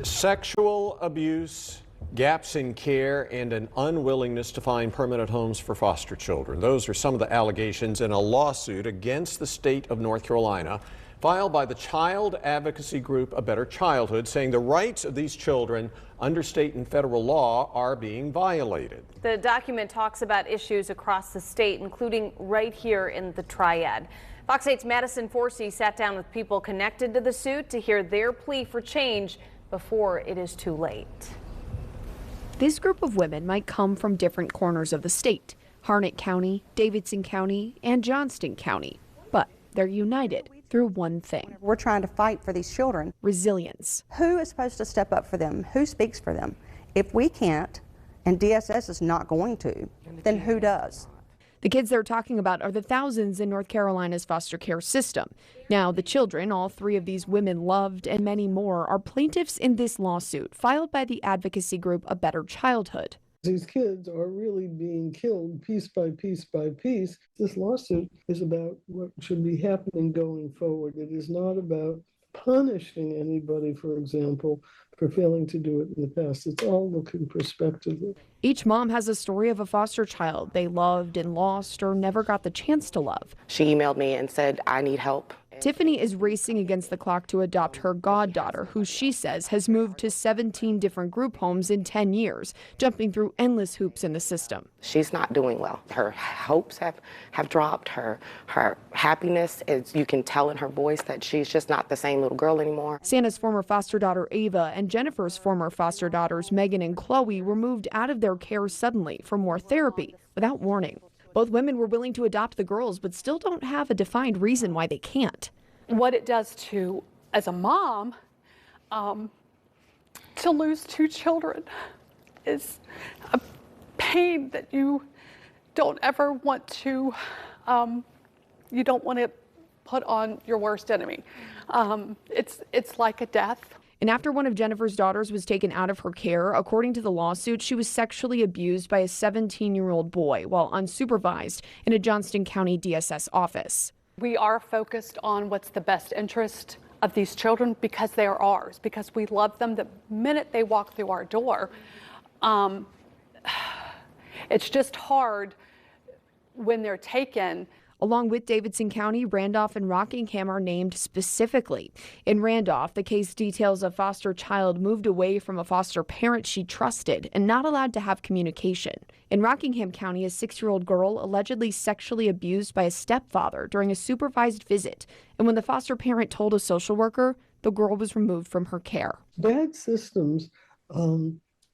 Sexual abuse, gaps in care, and an unwillingness to find permanent homes for foster children. Those are some of the allegations in a lawsuit against the state of North Carolina filed by the child advocacy group A Better Childhood, saying the rights of these children under state and federal law are being violated. The document talks about issues across the state, including right here in the Triad. Fox 8's Madison Forsey sat down with people connected to the suit to hear their plea for change before it is too late. This group of women might come from different corners of the state, Harnett County, Davidson County, and Johnston County, but they're united through one thing. We're trying to fight for these children. Resilience. Who is supposed to step up for them? Who speaks for them? If we can't, and DSS is not going to, then who does? The kids they're talking about are the thousands in North Carolina's foster care system. Now, the children all three of these women loved and many more are plaintiffs in this lawsuit filed by the advocacy group A Better Childhood. These kids are really being killed piece by piece by piece. This lawsuit is about what should be happening going forward. It is not about punishing anybody, for example, for failing to do it in the past. It's all looking prospectively. Each mom has a story of a foster child they loved and lost or never got the chance to love. She emailed me and said, I need help. Tiffany is racing against the clock to adopt her goddaughter, who she says has moved to 17 different group homes in 10 years, jumping through endless hoops in the system. She's not doing well. Her hopes have dropped. Her happiness, is, you can tell in her voice that she's just not the same little girl anymore. Santa's former foster daughter Ava and Jennifer's former foster daughters Megan and Chloe were moved out of their care suddenly for more therapy without warning. Both women were willing to adopt the girls, but still don't have a defined reason why they can't. What it does to, as a mom, to lose two children is a pain that you don't ever want to, you don't want to put on your worst enemy. It's like a death. And after one of Jennifer's daughters was taken out of her care, according to the lawsuit, she was sexually abused by a 17-year-old boy while unsupervised in a Johnston County DSS office. We are focused on what's the best interest of these children because they are ours, because we love them the minute they walk through our door. It's just hard when they're taken. Along with Davidson County, Randolph and Rockingham are named specifically. In Randolph, the case details a foster child moved away from a foster parent she trusted and not allowed to have communication. In Rockingham County, a 6-year-old girl allegedly sexually abused by a stepfather during a supervised visit. And when the foster parent told a social worker, the girl was removed from her care. Bad systems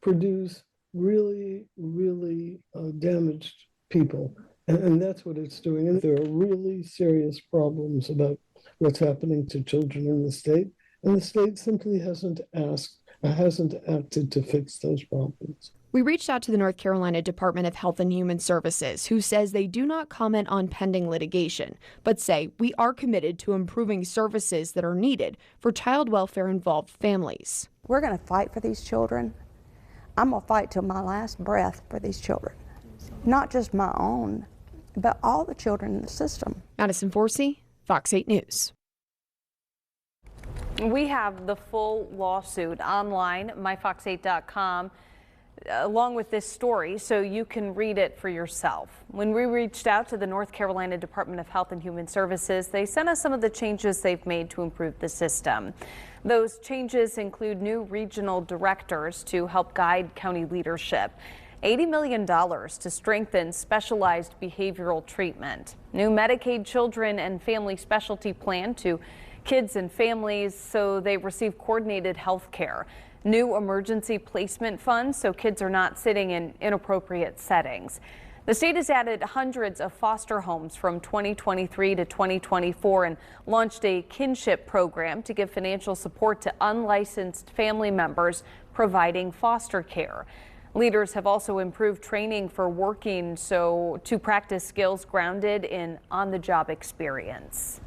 produce really, really damaged people. And that's what it's doing. And there are really serious problems about what's happening to children in the state. And the state simply hasn't acted to fix those problems. We reached out to the North Carolina Department of Health and Human Services, who says they do not comment on pending litigation, but say we are committed to improving services that are needed for child welfare-involved families. We're going to fight for these children. I'm going to fight till my last breath for these children. Not just my own, but all the children in the system. Madison Forsey, Fox 8 News. We have the full lawsuit online, myfox8.com, along with this story, so you can read it for yourself. When we reached out to the North Carolina Department of Health and Human Services, they sent us some of the changes they've made to improve the system. Those changes include new regional directors to help guide county leadership, $80 million to strengthen specialized behavioral treatment, new Medicaid children and family specialty plan to kids and families so they receive coordinated health care, new emergency placement funds so kids are not sitting in inappropriate settings. The state has added hundreds of foster homes from 2023 to 2024 and launched a kinship program to give financial support to unlicensed family members providing foster care. Leaders have also improved training for working to practice skills grounded in on-the-job experience.